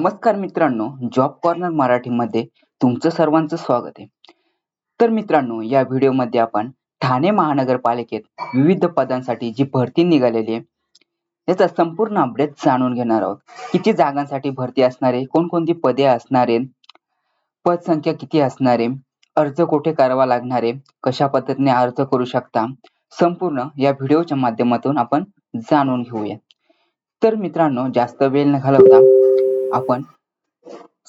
नमस्कार मित्रांनो, job corner मराठीमध्ये तुमचं सर्वांचं स्वागत आहे. तर मित्रांनो, या व्हिडिओमध्ये आपण ठाणे महानगरपालिकेत विविध पदांसाठी जी भरती निघालेली आहे याचा संपूर्ण अपडेट जाणून घेणार आहोत. किती जागांसाठी भरती असणार आहे, कोणकोणती पदे असणार आहे, पदसंख्या किती असणार आहे, अर्ज कुठे करावा लागणार आहे, कशा पद्धतीने अर्ज करू शकता, संपूर्ण या व्हिडिओच्या माध्यमातून आपण जाणून घेऊया. तर मित्रांनो, जास्त वेळ न घालवता आपण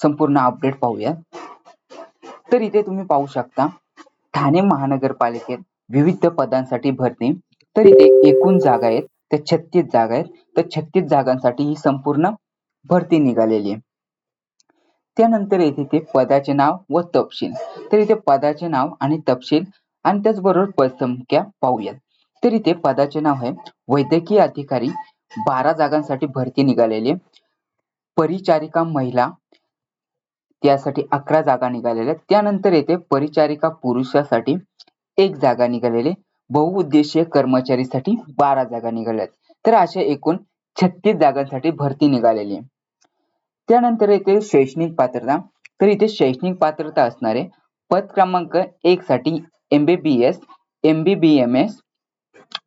संपूर्ण अपडेट पाहूया. तर इथे तुम्ही पाहू शकता ठाणे महानगरपालिकेत विविध पदांसाठी भरती. तर इथे एकूण जागा आहेत त्या 36 जागा आहेत. तर 36 जागांसाठी ही संपूर्ण भरती निघालेली आहे. त्यानंतर येथे ते पदाचे नाव व तपशील. तर इथे पदाचे नाव आणि तपशील आणि त्याचबरोबर पदसंख्या पाहूयात. तर इथे पदाचे नाव आहे वैद्यकीय अधिकारी, 12 जागांसाठी भरती निघालेली आहे. परिचारिका महिला त्यासाठी 11 जागा निघालेल्या आहेत. त्यानंतर येते परिचारिका पुरुषासाठी 1 जागा निघालेली, बहुउद्देशीय कर्मचारीसाठी 12 जागा निघाल्या आहेत. तर अशा एकूण 36 जागांसाठी भरती निघालेली आहे. त्यानंतर येते शैक्षणिक पात्रता. तर इथे शैक्षणिक पात्रता असणार आहे पद क्रमांक 1 साठी MBBS, MBBMS.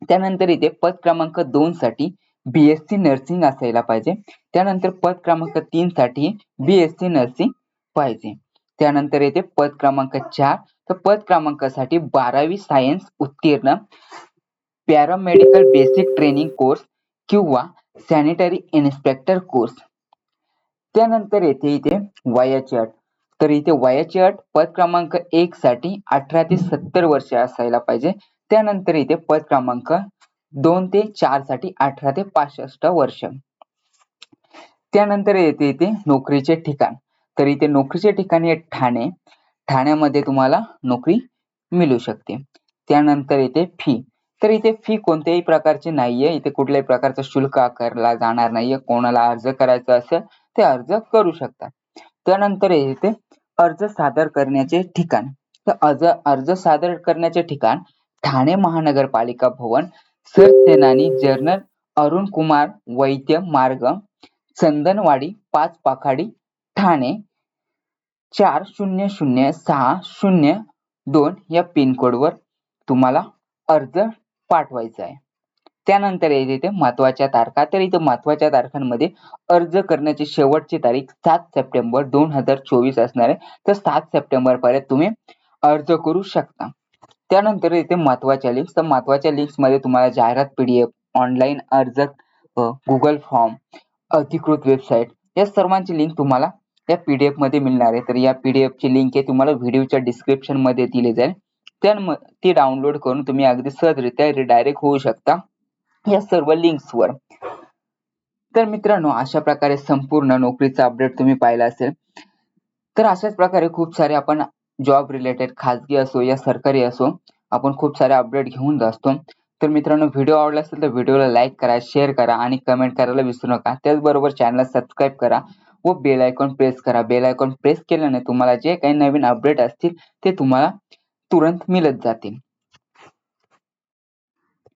त्यानंतर इथे पद क्रमांक 2 साठी BSc नर्सिंग असायला पाहिजे. त्यानंतर पद क्रमांक 3 साठी BSc नर्सिंग पाहिजे. त्यानंतर येते पद क्रमांक 4. तर पद क्रमांकासाठी 12वी सायन्स उत्तीर्ण, पॅरामेडिकल बेसिक ट्रेनिंग कोर्स किंवा सॅनिटरी इन्स्पेक्टर कोर्स. त्यानंतर येते इथे वयाची अट. तर इथे वयाची अट पद क्रमांक 1 साठी 18 ते 70 वर्ष असायला पाहिजे. त्यानंतर इथे पद क्रमांक 2 ते 4 साठी 18 ते 65 वर्ष. त्यानंतर येते इथे नोकरीचे ठिकाण. तर इथे नोकरीचे ठिकाण आहे ठाणे. ठाण्यामध्ये तुम्हाला नोकरी मिळू शकते. त्यानंतर येते फी. तर इथे फी कोणत्याही प्रकारची नाहीये. इथे कुठल्याही प्रकारचं शुल्क आकारला जाणार नाहीये. कोणाला अर्ज करायचा असेल ते अर्ज करू शकतात. त्यानंतर येते अर्ज सादर करण्याचे ठिकाण. तर अर्ज सादर करण्याचे ठिकाण ठाणे महानगरपालिका भवन, सरसेनानी जनरल अरुण कुमार वैद्य मार्ग, चंदनवाडी 5 पाखाडी, ठाणे 400602 या पिनकोडवर तुम्हाला अर्ज पाठवायचा आहे. त्यानंतर इथे महत्त्वाच्या तारखा. तर इथे महत्त्वाच्या तारखांमध्ये अर्ज करण्याची शेवटची तारीख 7 सप्टेंबर 2024 असणार आहे. तर 7 सप्टेंबर पर्यंत तुम्ही अर्ज करू शकता. त्यानंतर इथे महत्त्वाच्या लिंक्स. तर महत्त्वाच्या लिंक्समध्ये तुम्हाला जाहिरात PDF, ऑनलाईन अर्ज, गुगल फॉर्म, अधिकृत वेबसाईट या सर्वांची लिंक तुम्हाला या PDF मध्ये मिळणार आहे. तर या PDF ची लिंक आहे तुम्हाला व्हिडिओच्या डिस्क्रिप्शन मध्ये दिली जाईल. ती डाउनलोड करून तुम्ही अगदी सहजरित्या रिडायरेक्ट होऊ शकता या सर्व लिंक्सवर. तर मित्रांनो, अशा प्रकारे संपूर्ण नोकरीचा अपडेट तुम्ही पाहिला असेल. तर अशाच प्रकारे खूप सारे आपण जॉब रिलेटेड, खाजगी असो या सरकारी असो, आपण खूप सारे अपडेट घेऊन असतो. तर मित्रांनो, व्हिडिओ आवडला असेल तर व्हिडिओला लाईक करा, शेअर करा आणि कमेंट करायला विसरू नका. त्याचबरोबर चॅनलला सबस्क्राईब करा व बेल आयकॉन प्रेस करा. बेल आयकॉन प्रेस केल्याने तुम्हाला जे काही नवीन अपडेट असतील ते तुम्हाला तुरंत मिळत जातील.